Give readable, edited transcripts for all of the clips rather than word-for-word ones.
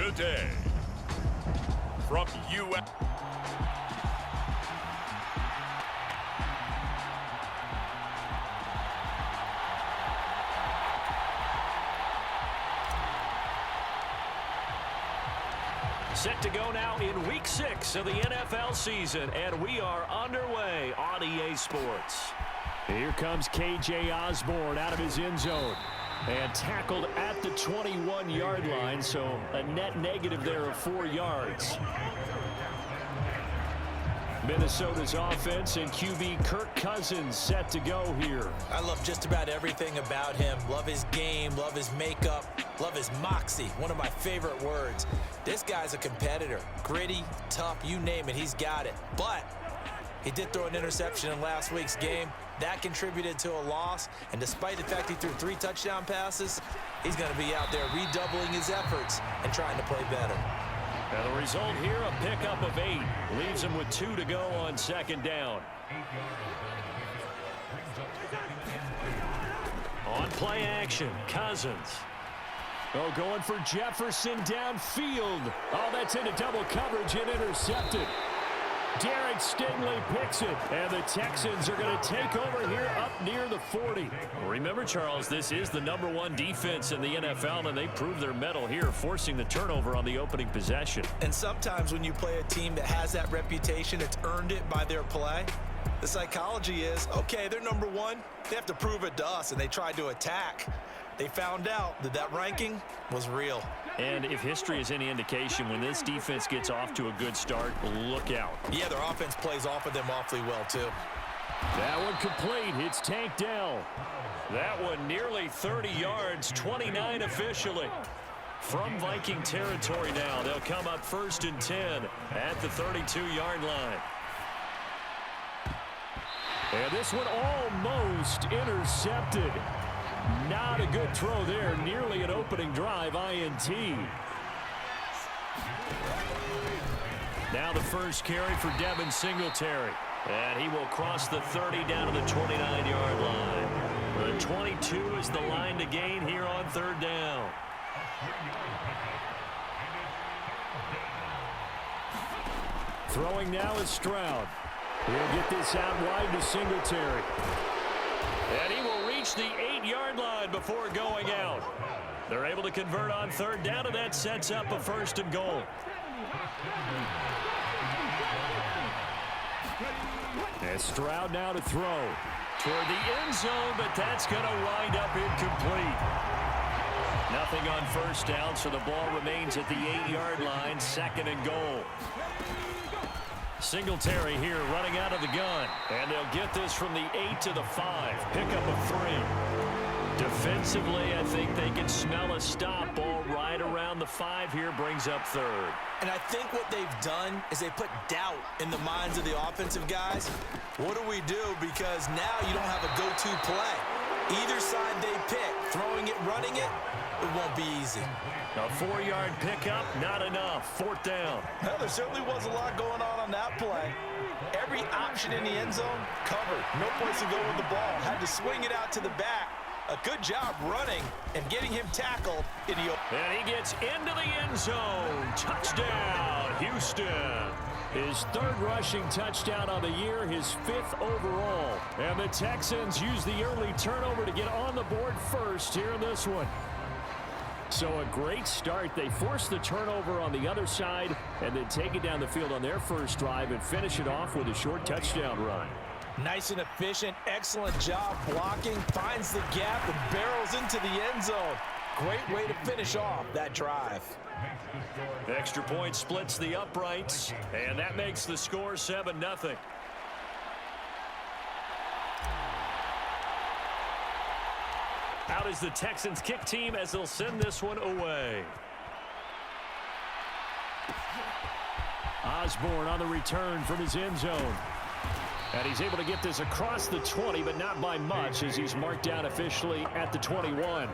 today. From U.S. Set to go now in Week 6 of the NFL season, and we are underway on EA Sports. Here comes K.J. Osborne out of his end zone and tackled at the 21-yard line, so a net negative there of 4 yards. Minnesota's offense and QB Kirk Cousins set to go here. I love just about everything about him. Love his game, love his makeup, love his moxie, one of my favorite words. This guy's a competitor. Gritty, tough, you name it, he's got it. But he did throw an interception in last week's game. That contributed to a loss, and despite the fact he threw 3 touchdown passes, he's going to be out there redoubling his efforts and trying to play better. Now the result here, a pickup of 8. Leaves him with 2 to go on second down. On play action, Cousins. Oh, going for Jefferson downfield. Oh, that's into double coverage and intercepted. Derek Stingley picks it, and the Texans are going to take over here up near the 40. Remember, Charles, this is the #1 defense in the NFL, and they prove their mettle here, forcing the turnover on the opening possession. And sometimes when you play a team that has that reputation, it's earned it by their play. The psychology is, okay, they're #1. They have to prove it to us, and they tried to attack. They found out that that ranking was real. And if history is any indication, when this defense gets off to a good start, look out. Yeah, their offense plays off of them awfully well, too. That one complete. It's tanked down. That one nearly 30 yards, 29 officially. From Viking territory now, they'll come up 1st and 10 at the 32-yard line. And this one almost intercepted. Not a good throw there. Nearly an opening drive INT. Now the first carry for Devin Singletary. And he will cross the 30 down to the 29-yard line. The 22 is the line to gain here on 3rd down. Throwing now is Stroud. He'll get this out wide to Singletary. And he will reach the 8-yard line before going out. They're able to convert on 3rd down, and that sets up a 1st and goal. And Stroud now to throw toward the end zone, but that's going to wind up incomplete. Nothing on 1st down, so the ball remains at the 8-yard line, 2nd and goal. Singletary here running out of the gun. And they'll get this from the 8 to the 5. Pickup of 3. Defensively, I think they can smell a stop. Ball right around the 5 here, brings up 3rd. And I think what they've done is they put doubt in the minds of the offensive guys. What do we do? Because now you don't have a go-to play. Either side they pick, throwing it, running it, it won't be easy. A 4-yard pickup, not enough. 4th down. Well, there certainly was a lot going on that play. Every option in the end zone covered. No place to go with the ball. Had to swing it out to the back. A good job running and getting him tackled in the open. And he gets into the end zone. Touchdown, Houston. His 3rd rushing touchdown on the year, his 5th overall. And the Texans use the early turnover to get on the board first here in this one. So a great start. They force the turnover on the other side and then take it down the field on their first drive and finish it off with a short touchdown run. Nice and efficient. Excellent job blocking. Finds the gap and barrels into the end zone. Great way to finish off that drive. Extra point splits the uprights, and that makes the score 7-0. Out is the Texans kick team as they'll send this one away. Osborne on the return from his end zone. And he's able to get this across the 20, but not by much as he's marked down officially at the 21.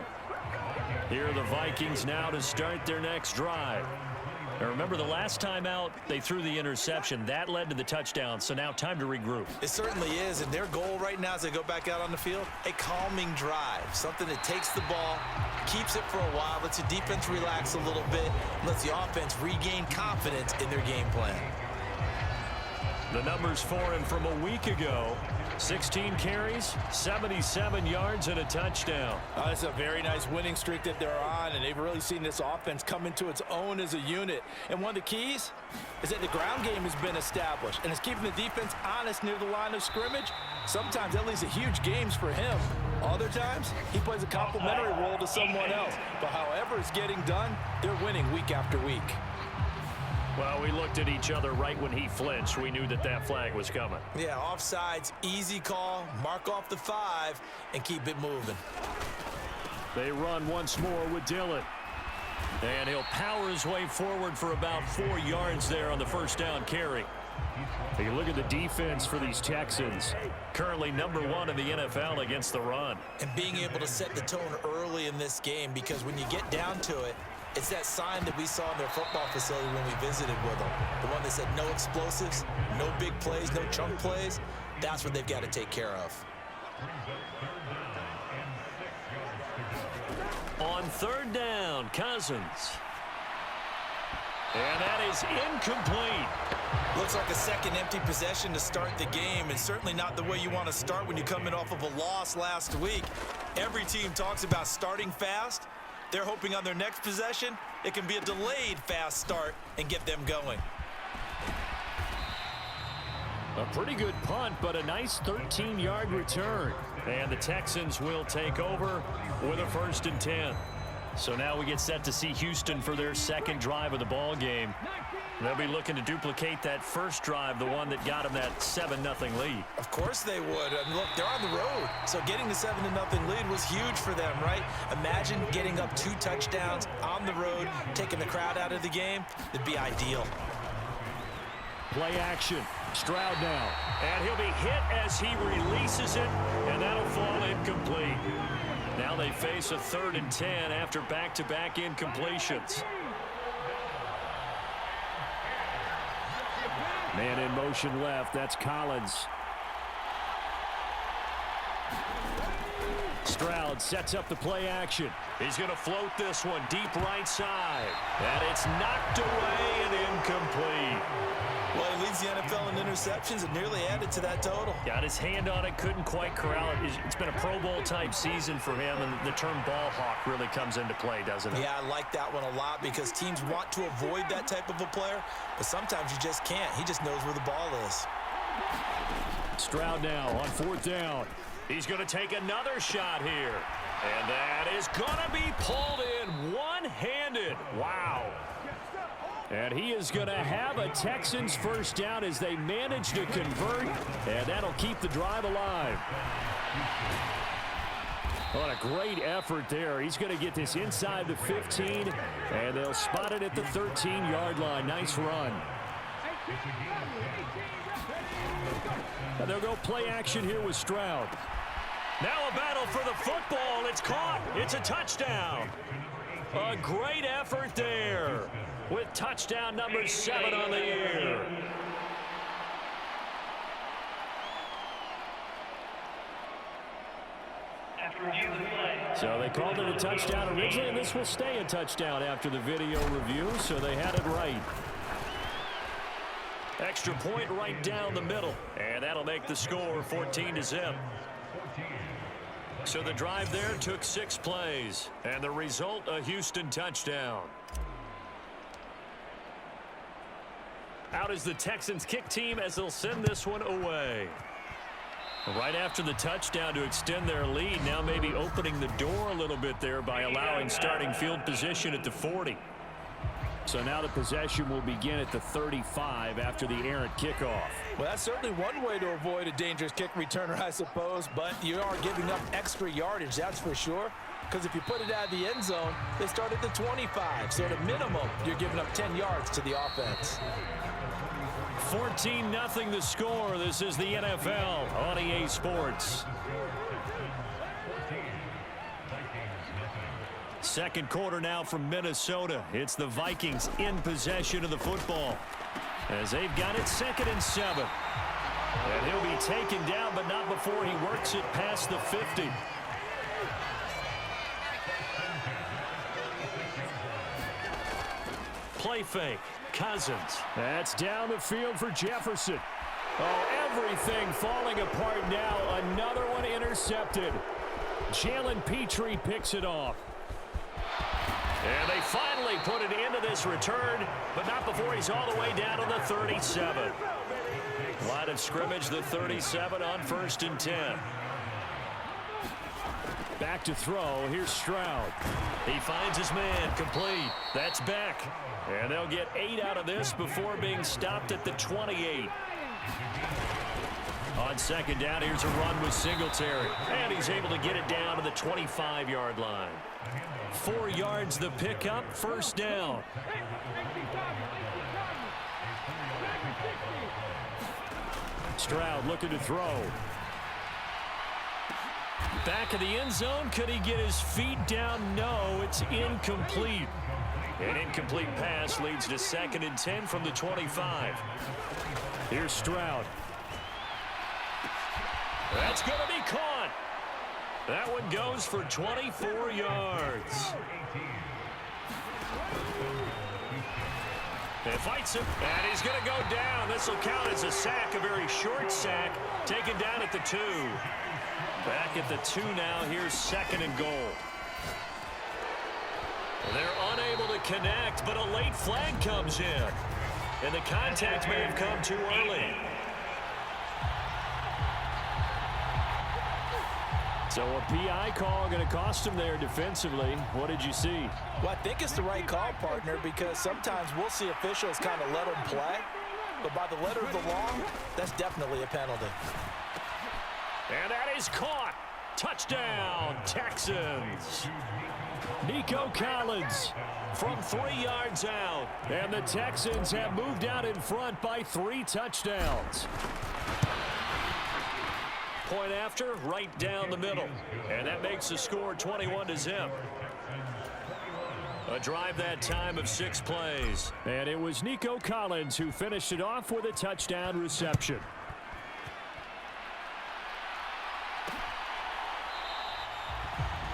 Here are the Vikings now to start their next drive. Now remember, the last time out, they threw the interception. That led to the touchdown, so now time to regroup. It certainly is, and their goal right now as they go back out on the field, a calming drive, something that takes the ball, keeps it for a while, lets the defense relax a little bit, lets the offense regain confidence in their game plan. The numbers for him from a week ago: 16 carries, 77 yards, and a touchdown. It's a very nice winning streak that they're on, and they've really seen this offense come into its own as a unit. And one of the keys is that the ground game has been established, and it's keeping the defense honest near the line of scrimmage. Sometimes that leads to huge games for him. Other times, he plays a complementary role to someone else. But however it's getting done, they're winning week after week. Well, we looked at each other right when he flinched. We knew that that flag was coming. Yeah, offsides, easy call, mark off the 5, and keep it moving. They run once more with Dillon. And he'll power his way forward for about 4 yards there on the first down carry. You look at the defense for these Texans. Currently #1 in the NFL against the run. And being able to set the tone early in this game, because when you get down to it, it's that sign that we saw in their football facility when we visited with them. The one that said no explosives, no big plays, no chunk plays. That's what they've got to take care of. On third down, Cousins. And that is incomplete. Looks like a second empty possession to start the game, and certainly not the way you want to start when you're coming off of a loss last week. Every team talks about starting fast. They're hoping on their next possession, it can be a delayed fast start and get them going. A pretty good punt, but a nice 13-yard return. And the Texans will take over with a 1st and 10. So now we get set to see Houston for their second drive of the ball game. They'll be looking to duplicate that first drive, the one that got them that 7-0 lead. Of course they would. And look, they're on the road. So getting the 7-0 lead was huge for them, right? Imagine getting up 2 touchdowns on the road, taking the crowd out of the game. It'd be ideal. Play action. Stroud now. And he'll be hit as he releases it, and that'll fall incomplete. Now they face a 3rd and 10 after back-to-back incompletions. Man in motion left. That's Collins. Stroud sets up the play action. He's going to float this one deep right side. And it's knocked away and incomplete. Well, he leads the NFL in interceptions and nearly added to that total. Got his hand on it, couldn't quite corral it. It's been a Pro Bowl type season for him, and the term ball hawk really comes into play, doesn't it? Yeah, I like that one a lot because teams want to avoid that type of a player, but sometimes you just can't. He just knows where the ball is. Stroud now on 4th down. He's going to take another shot here. And that is going to be pulled in one-handed. Wow. And he is going to have a Texans first down as they manage to convert, and that'll keep the drive alive. What a great effort there. He's going to get this inside the 15, and they'll spot it at the 13-yard line. Nice run. And they'll go play action here with Stroud. Now a battle for the football. It's caught. It's a touchdown. A great effort there with touchdown number 7 on the year. So they called it a touchdown originally, and this will stay a touchdown after the video review, so they had it right. Extra point right down the middle, and that'll make the score 14-0. So the drive there took 6 plays, and the result, a Houston touchdown. Out is the Texans kick team as they'll send this one away. Right after the touchdown to extend their lead, now maybe opening the door a little bit there by allowing starting field position at the 40. So now the possession will begin at the 35 after the errant kickoff. Well, that's certainly one way to avoid a dangerous kick returner, I suppose, but you are giving up extra yardage, that's for sure. Because if you put it out of the end zone, they start at the 25. So at a minimum, you're giving up 10 yards to the offense. 14-0 the score. This is the NFL on EA Sports. Second quarter now from Minnesota. It's the Vikings in possession of the football as they've got it 2nd and 7. And he'll be taken down, but not before he works it past the 50. Play fake. Cousins. That's down the field for Jefferson. Oh, everything falling apart now. Another one intercepted. Jalen Petrie picks it off. And they finally put it into this return, but not before he's all the way down to the 37. Line of scrimmage, the 37 on 1st and 10. Back to throw. Here's Stroud. He finds his man. Complete. That's Beck. And they'll get 8 out of this before being stopped at the 28. On 2nd down, here's a run with Singletary. And he's able to get it down to the 25-yard line. 4 yards the pickup, 1st down. Stroud looking to throw. Back of the end zone. Could he get his feet down? No, it's incomplete. An incomplete pass leads to 2nd and 10 from the 25. Here's Stroud. That's going to be caught. That one goes for 24 yards. And fights him, and he's going to go down. This will count as a sack, a very short sack, taken down at the 2. Back at the 2 now. Here's 2nd and goal. They're unable to connect, but a late flag comes in. And the contact may have come too early. So a PI call going to cost him there defensively. What did you see? Well, I think it's the right call, partner, because sometimes we'll see officials kind of let them play. But by the letter of the law, that's definitely a penalty. And that is caught. Touchdown, Texans. Nico Collins from 3 yards out. And the Texans have moved out in front by 3 touchdowns. Point after, right down the middle. And that makes the score 21-0. A drive that time of 6 plays. And it was Nico Collins who finished it off with a touchdown reception.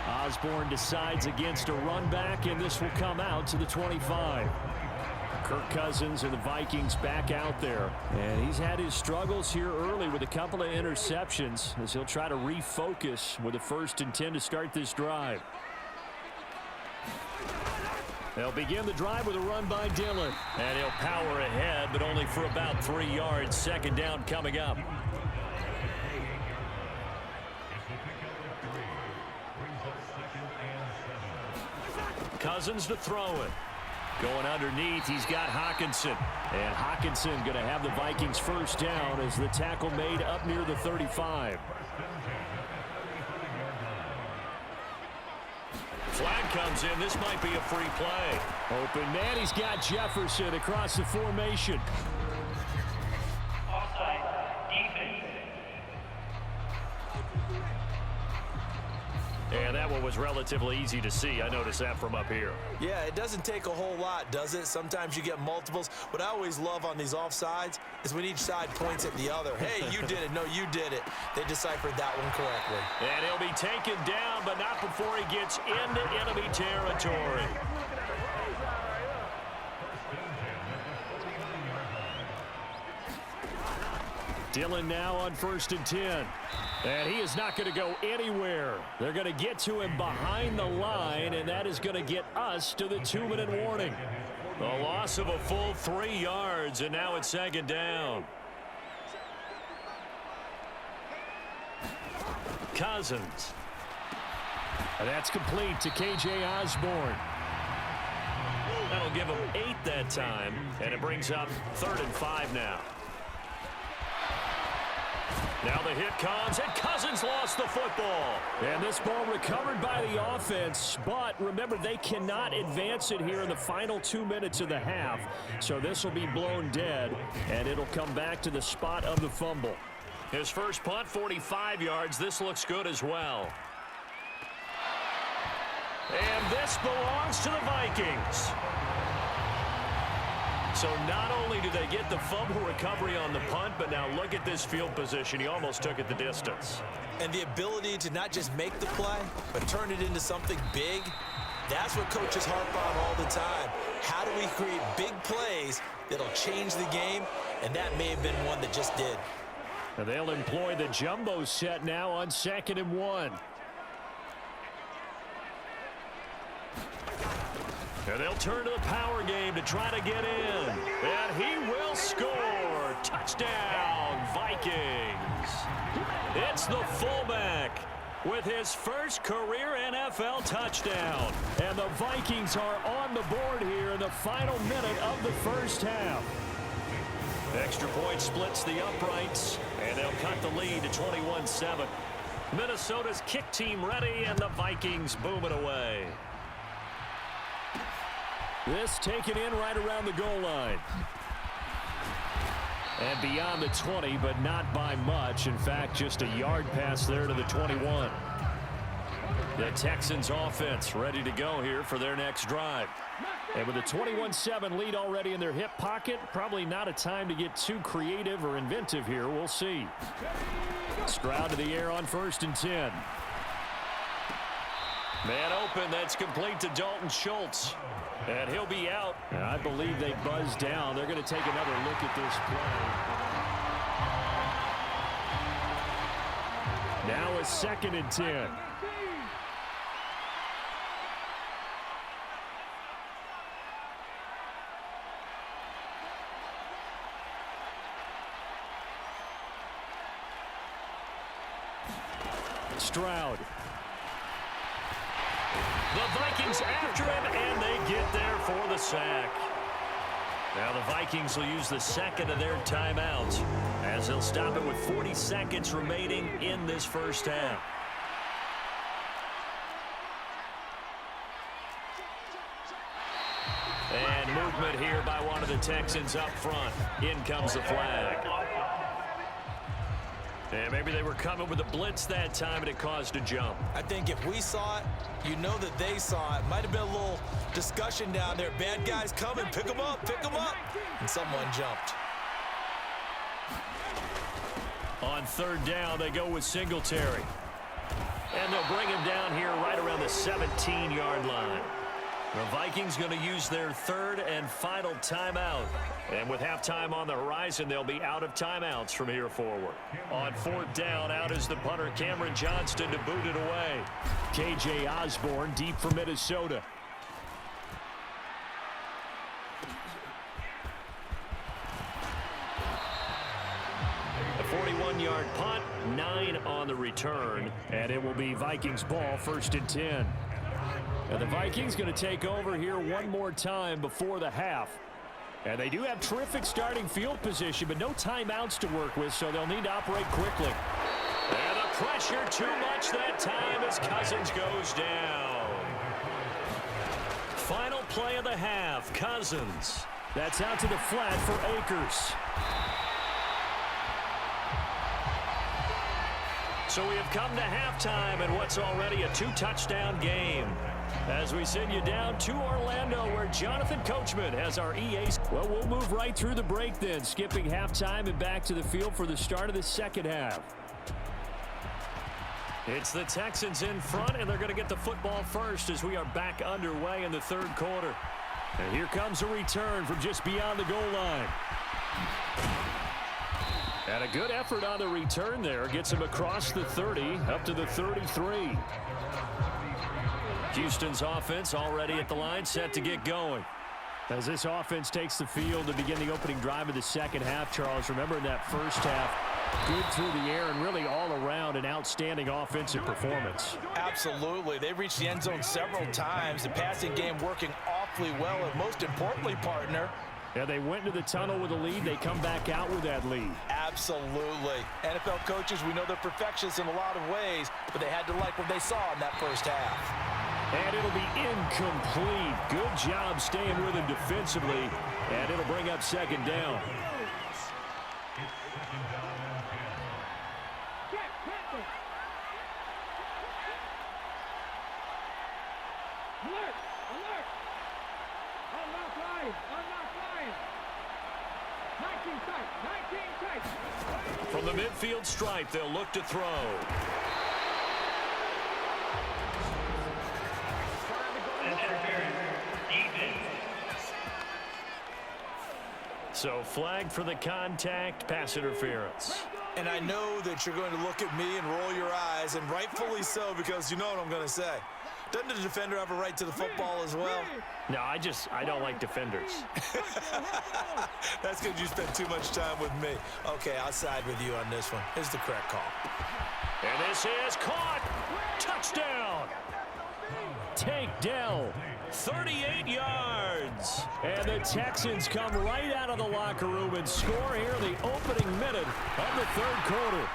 Osborne decides against a run back, and this will come out to the 25. Kirk Cousins and the Vikings back out there. And he's had his struggles here early with a couple of interceptions as he'll try to refocus with a 1st and 10 to start this drive. They'll begin the drive with a run by Dillon. And he'll power ahead, but only for about 3 yards. 2nd down coming up. Cousins to throw it. Going underneath, he's got Hockenson. And Hockenson going to have the Vikings 1st down as the tackle made up near the 35. Flag comes in. This might be a free play. Open man, he's got Jefferson across the formation. And that one was relatively easy to see. I noticed that from up here. Yeah, it doesn't take a whole lot, does it? Sometimes you get multiples. What I always love on these offsides is when each side points at the other. Hey, you did it. No, you did it. They deciphered that one correctly. And he'll be taken down, but not before he gets into enemy territory. Dillon now on 1st and 10. And he is not going to go anywhere. They're going to get to him behind the line, and that is going to get us to the 2-minute warning. A loss of a full 3 yards, and now it's 2nd down. Cousins. And that's complete to K.J. Osborne. That'll give him 8 that time, and it brings up 3rd and 5 now. Now the hit comes, and Cousins lost the football. And this ball recovered by the offense, but remember, they cannot advance it here in the final 2 minutes of the half. So this will be blown dead, and it'll come back to the spot of the fumble. His first punt, 45 yards. This looks good as well. And this belongs to the Vikings. So not only do they get the fumble recovery on the punt, but now look at this field position. He almost took it the distance. And the ability to not just make the play, but turn it into something big, that's what coaches harp on all the time. How do we create big plays that'll change the game? And that may have been one that just did. And they'll employ the jumbo set now on 2nd and 1. And they'll turn to the power game to try to get in. And he will score. Touchdown, Vikings. It's the fullback with his first career NFL touchdown. And the Vikings are on the board here in the final minute of the first half. Extra point splits the uprights, and they'll cut the lead to 21-7. Minnesota's kick team ready, and the Vikings boom it away. This taken in right around the goal line. And beyond the 20, but not by much. In fact, just a yard pass there to the 21. The Texans offense ready to go here for their next drive. And with a 21-7 lead already in their hip pocket, probably not a time to get too creative or inventive here. We'll see. Stroud to the air on 1st and 10. Man open, that's complete to Dalton Schultz. And he'll be out. And I believe they buzzed down. They're going to take another look at this play. Now a 2nd and 10. Stroud. The Vikings after him, and they get there for the sack. Now the Vikings will use the 2nd of their timeouts as they'll stop it with 40 seconds remaining in this first half. And movement here by one of the Texans up front. In comes the flag. And maybe they were coming with a blitz that time, and it caused a jump. I think if we saw it, you know that they saw it. Might have been a little discussion down there. Bad guys coming. Pick them up. Pick them up. And someone jumped. On 3rd down, they go with Singletary. And they'll bring him down here right around the 17-yard line. The Vikings going to use their 3rd and final timeout. And with halftime on the horizon, they'll be out of timeouts from here forward. On 4th down, out is the punter, Cameron Johnston, to boot it away. K.J. Osborne deep for Minnesota. A 41-yard punt, 9 on the return. And it will be Vikings ball, 1st and 10. And the Vikings going to take over here one more time before the half. And they do have terrific starting field position, but no timeouts to work with, so they'll need to operate quickly. And the pressure too much that time as Cousins goes down. Final play of the half, Cousins. That's out to the flat for Akers. So we have come to halftime in what's already a 2-touchdown game. As we send you down to Orlando, where Jonathan Coachman has our EA. Well, we'll move right through the break then, skipping halftime and back to the field for the start of the second half. It's the Texans in front, and they're going to get the football first as we are back underway in the 3rd quarter. And here comes a return from just beyond the goal line. And a good effort on the return there. Gets him across the 30, up to the 33. Houston's offense already at the line, set to get going. As this offense takes the field to begin the opening drive of the second half, Charles, remember in that first half, good through the air and really all around an outstanding offensive performance. Absolutely. They've reached the end zone several times. The passing game working awfully well, and most importantly, partner, yeah, they went into the tunnel with a lead. They come back out with that lead. Absolutely. NFL coaches, we know they're perfectionists in a lot of ways, but they had to like what they saw in that first half. And it'll be incomplete. Good job staying with him defensively, and it'll bring up 2nd down. From the midfield stripe, they'll look to throw. So flag for the contact, pass interference. And I know that you're going to look at me and roll your eyes, and rightfully so, because you know what I'm going to say. Doesn't the defender have a right to the football as well? No, I don't like defenders. That's because you spent too much time with me. Okay, I'll side with you on this one. Here's the correct call. And this is caught. Touchdown. Takedown. 38 yards. And the Texans come right out of the locker room and score here in the opening minute of the third quarter.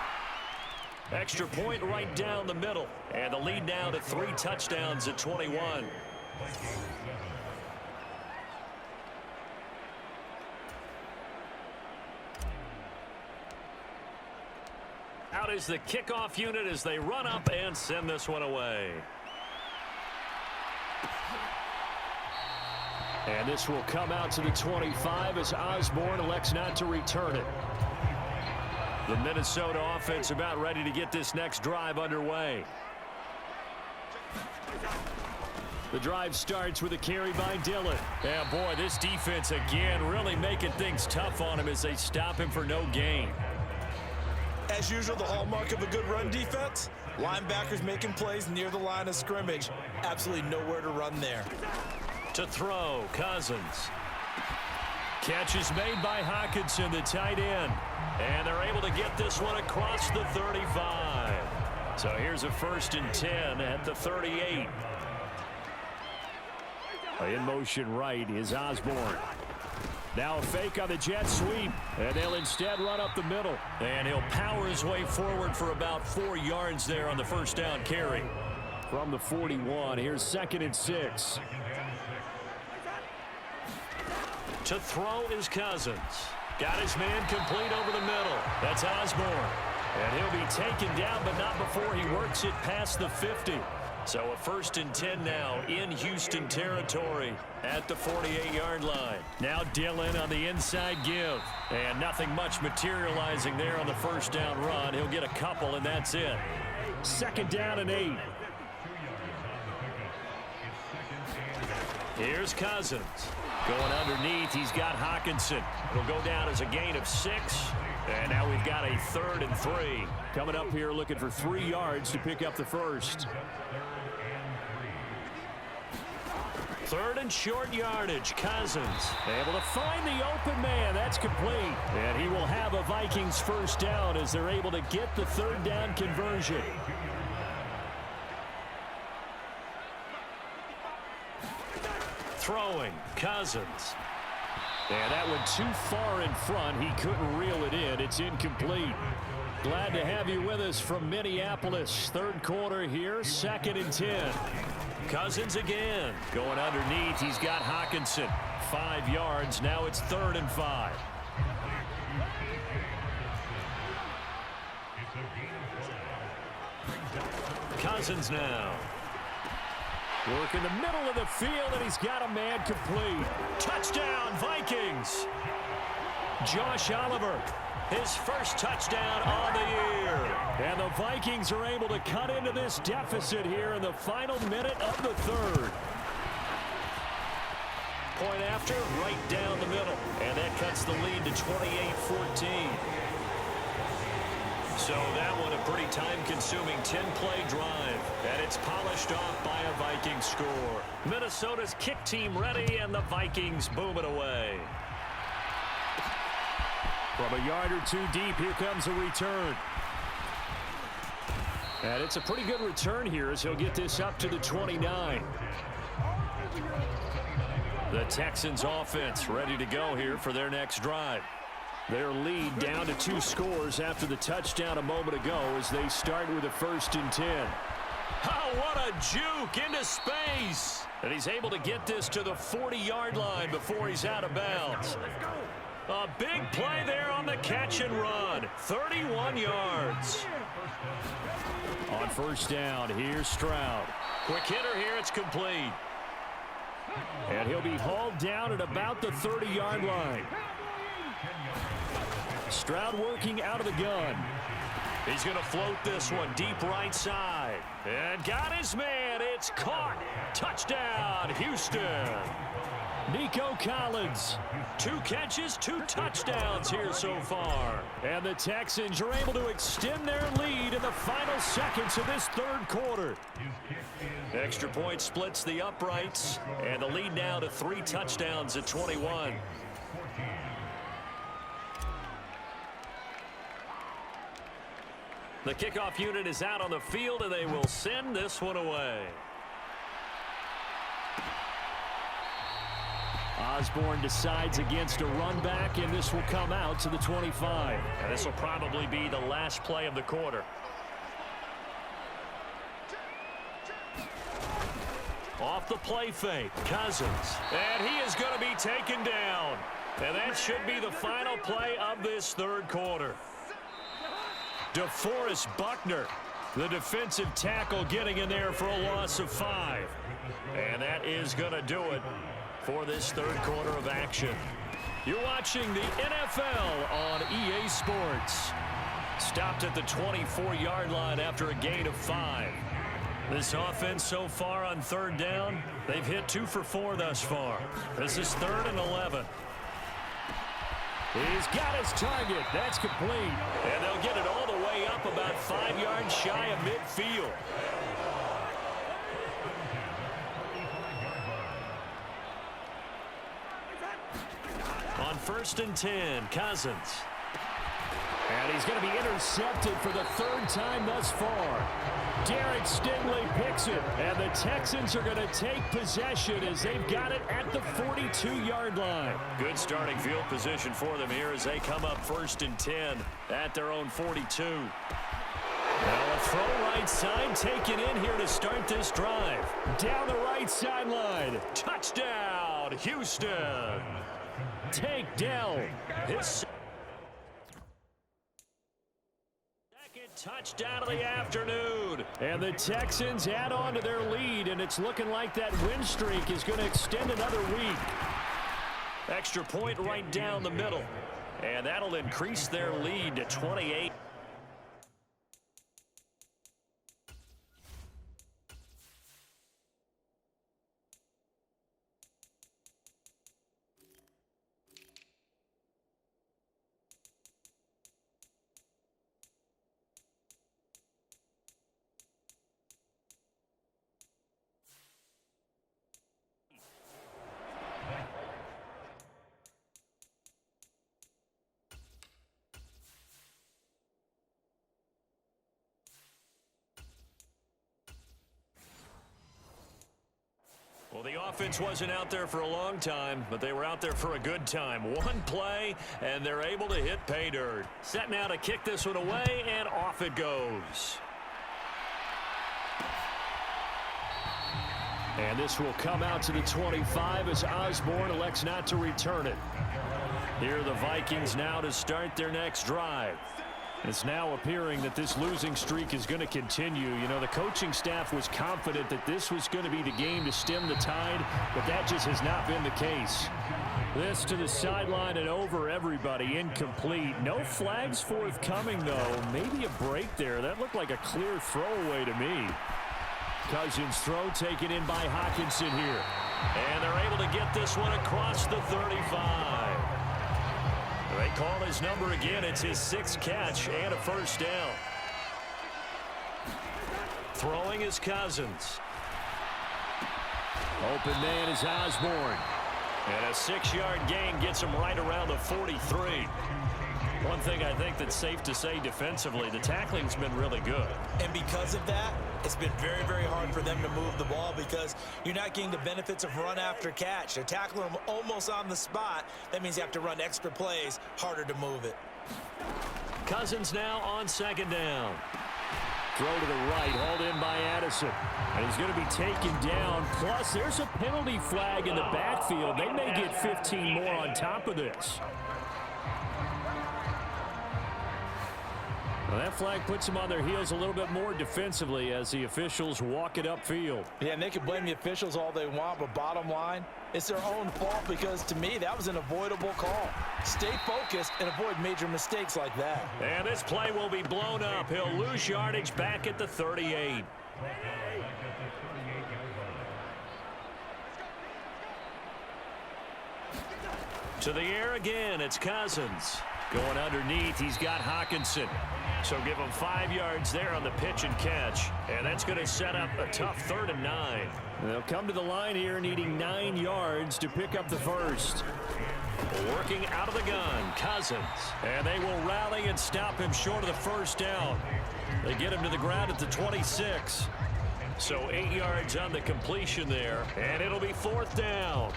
Extra point right down the middle. And the lead now to 3 touchdowns at 21. Out is the kickoff unit as they run up and send this one away. And this will come out to the 25 as Osborne elects not to return it. The Minnesota offense about ready to get this next drive underway. The drive starts with a carry by Dillon. And boy, this defense again really making things tough on him as they stop him for no gain. As usual, the hallmark of a good run defense, linebackers making plays near the line of scrimmage. Absolutely nowhere to run there. To throw, Cousins. Catch is made by Hockenson, the tight end. And they're able to get this one across the 35. So here's a 1st and 10 at the 38. In motion right is Osborne. Now a fake on the jet sweep, and they'll instead run up the middle. And he'll power his way forward for about 4 yards there on the first down carry. From the 41, here's 2nd and 6. To throw is Cousins. Got his man complete over the middle. That's Osborne. And he'll be taken down, but not before he works it past the 50. So a 1st and 10 now in Houston territory at the 48-yard line. Now Dillon on the inside give. And nothing much materializing there on the first down run. He'll get a couple, and that's it. 2nd down and 8. Here's Cousins. Going underneath, he's got Hockenson. It'll go down as a gain of 6. And now we've got a 3rd and 3. Coming up here looking for 3 yards to pick up the first. 3rd and short yardage. Cousins able to find the open man. That's complete. And he will have a Vikings first down as they're able to get the 3rd down conversion. Throwing, Cousins. And that one too far in front. He couldn't reel it in. It's incomplete. Glad to have you with us from Minneapolis. Third quarter here, 2nd and 10. Cousins again. Going underneath, he's got Hockenson. 5 yards, now it's 3rd and 5. Cousins now. Work in the middle of the field, and he's got a man complete. Touchdown, Vikings. Josh Oliver, his first touchdown on the year. And the Vikings are able to cut into this deficit here in the final minute of the 3rd. Point after, right down the middle. And that cuts the lead to 28-14. So that one a pretty time-consuming 10-play drive. And it's polished off by a Vikings score. Minnesota's kick team ready, and the Vikings boom it away. From a yard or 2 deep, here comes a return. And it's a pretty good return here as he'll get this up to the 29. The Texans offense ready to go here for their next drive. Their lead down to 2 scores after the touchdown a moment ago as they start with a 1st and 10. Oh, what a juke into space. And he's able to get this to the 40-yard line before he's out of bounds. A big play there on the catch and run. 31 yards. On 1st down, here's Stroud. Quick hitter here, it's complete. And he'll be hauled down at about the 30-yard line. Stroud working out of the gun. He's going to float this one deep right side. And got his man. It's caught. Touchdown, Houston. Nico Collins. 2 catches, 2 touchdowns here so far. And the Texans are able to extend their lead in the final seconds of this third quarter. Extra point splits the uprights. And the lead now to 3 touchdowns at 21. The kickoff unit is out on the field, and they will send this one away. Osborne decides against a run back, and this will come out to the 25. And this will probably be the last play of the quarter. Off the play fake, Cousins. And he is going to be taken down. And that should be the final play of this third quarter. DeForest Buckner, the defensive tackle, getting in there for a loss of 5. And that is going to do it for this third quarter of action. You're watching the NFL on EA Sports. Stopped at the 24-yard line after a gain of 5. This offense so far on third down, they've hit 2 for 4 thus far. This is 3rd and 11. He's got his target. That's complete. And they'll get it all the way up about 5 yards shy of midfield. On 1st and 10, Cousins. And he's going to be intercepted for the 3rd time thus far. Derek Stingley picks it, and the Texans are going to take possession as they've got it at the 42-yard line. Good starting field position for them here as they come up 1st and 10 at their own 42. Now a throw right side taken in here to start this drive. Down the right sideline. Touchdown, Houston. Tank Dell. His touchdown of the afternoon. And the Texans add on to their lead, and it's looking like that win streak is going to extend another week. Extra point right down the middle. And that'll increase their lead to 28. Well, the offense wasn't out there for a long time, but they were out there for a good time. One play, and they're able to hit pay dirt. Set now to kick this one away, and off it goes. And this will come out to the 25 as Osborne elects not to return it. Here are the Vikings now to start their next drive. It's now appearing that this losing streak is going to continue. You know, the coaching staff was confident that this was going to be the game to stem the tide, but that just has not been the case. This to the sideline and over everybody. Incomplete. No flags forthcoming, though. Maybe a break there. That looked like a clear throwaway to me. Cousins throw taken in by Hockenson here. And they're able to get this one across the 35. They call his number again. It's his 6th catch and a first down. Throwing is Cousins. Open man is Osborne. And a 6-yard gain gets him right around the 43. One thing I think that's safe to say defensively, the tackling's been really good. And because of that, it's been very, very hard for them to move the ball because you're not getting the benefits of run after catch. They're tackling them almost on the spot. That means you have to run extra plays, harder to move it. Cousins now on 2nd down. Throw to the right, hauled in by Addison. And he's going to be taken down. Plus, there's a penalty flag in the backfield. They may get 15 more on top of this. Well, that flag puts them on their heels a little bit more defensively as the officials walk it upfield. Yeah, and they can blame the officials all they want, but bottom line, it's their own fault because, to me, that was an avoidable call. Stay focused and avoid major mistakes like that. And this play will be blown up. He'll lose yardage back at the 38. To the air again, it's Cousins. Going underneath, he's got Hawkinson. So give him 5 yards there on the pitch and catch. And that's going to set up a tough 3rd and 9. They'll come to the line here needing 9 yards to pick up the first. Working out of the gun, Cousins. And they will rally and stop him short of the first down. They get him to the ground at the 26. So 8 yards on the completion there. And it'll be 4th down.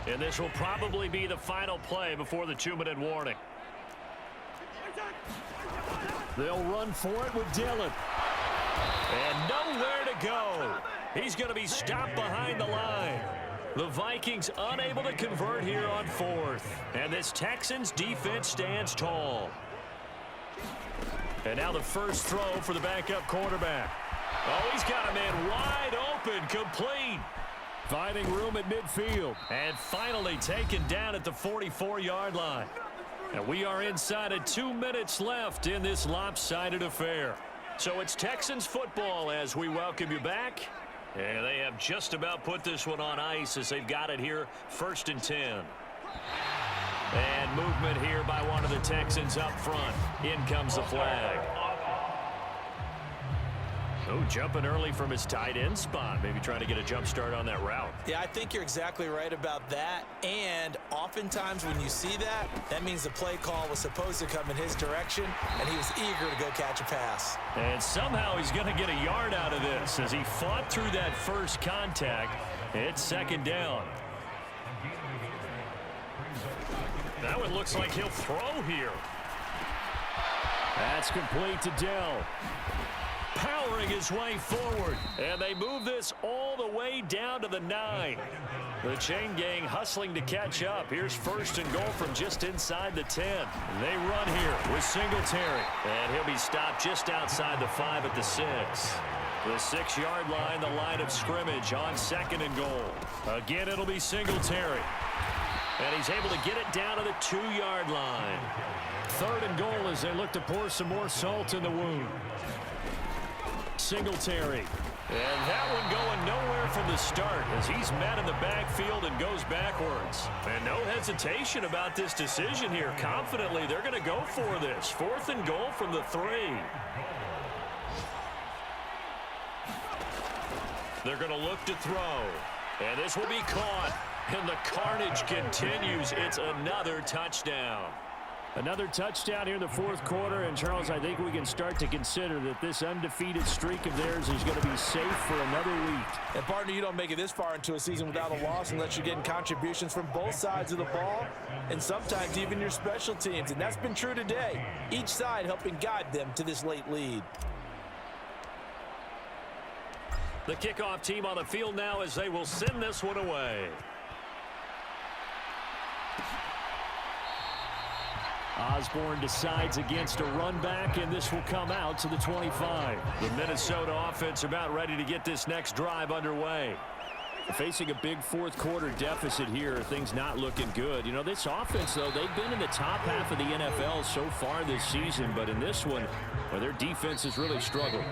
And this will probably be the final play before the 2-minute warning. They'll run for it with Dillon. And nowhere to go. He's going to be stopped behind the line. The Vikings unable to convert here on 4th. And this Texans defense stands tall. And now the first throw for the backup quarterback. Oh, he's got a man wide open, complete. Finding room at midfield. And finally taken down at the 44-yard line. And we are inside of 2 minutes left in this lopsided affair. So it's Texans football as we welcome you back. And they have just about put this one on ice as they've got it here, 1st and 10. And movement here by one of the Texans up front. In comes the flag. Oh, jumping early from his tight end spot. Maybe trying to get a jump start on that route. Yeah, I think you're exactly right about that. And oftentimes when you see that, that means the play call was supposed to come in his direction, and he was eager to go catch a pass. And somehow he's going to get a yard out of this as he fought through that first contact. It's 2nd down. That one looks like he'll throw here. That's complete to Dell. Powering his way forward. And they move this all the way down to the 9. The chain gang hustling to catch up. Here's 1st and goal from just inside the 10. They run here with Singletary. And he'll be stopped just outside the 5 at the 6. The 6-yard line, the line of scrimmage on 2nd and goal. Again, it'll be Singletary. And he's able to get it down to the 2-yard line. 3rd and goal as they look to pour some more salt in the wound. Singletary. And that one going nowhere from the start as he's met in the backfield and goes backwards. And no hesitation about this decision here. Confidently, they're going to go for this. 4th and goal from the 3. They're going to look to throw. And this will be caught. And the carnage continues. It's another touchdown. Another touchdown here in the 4th quarter. And, Charles, I think we can start to consider that this undefeated streak of theirs is going to be safe for another week. And, partner, you don't make it this far into a season without a loss unless you're getting contributions from both sides of the ball and sometimes even your special teams. And that's been true today. Each side helping guide them to this late lead. The kickoff team on the field now as they will send this one away. Osborne decides against a run back, and this will come out to the 25. The Minnesota offense about ready to get this next drive underway. Facing a big 4th quarter deficit here, things not looking good. You know, this offense, though, they've been in the top half of the NFL so far this season, but in this one, well, their defense has really struggled.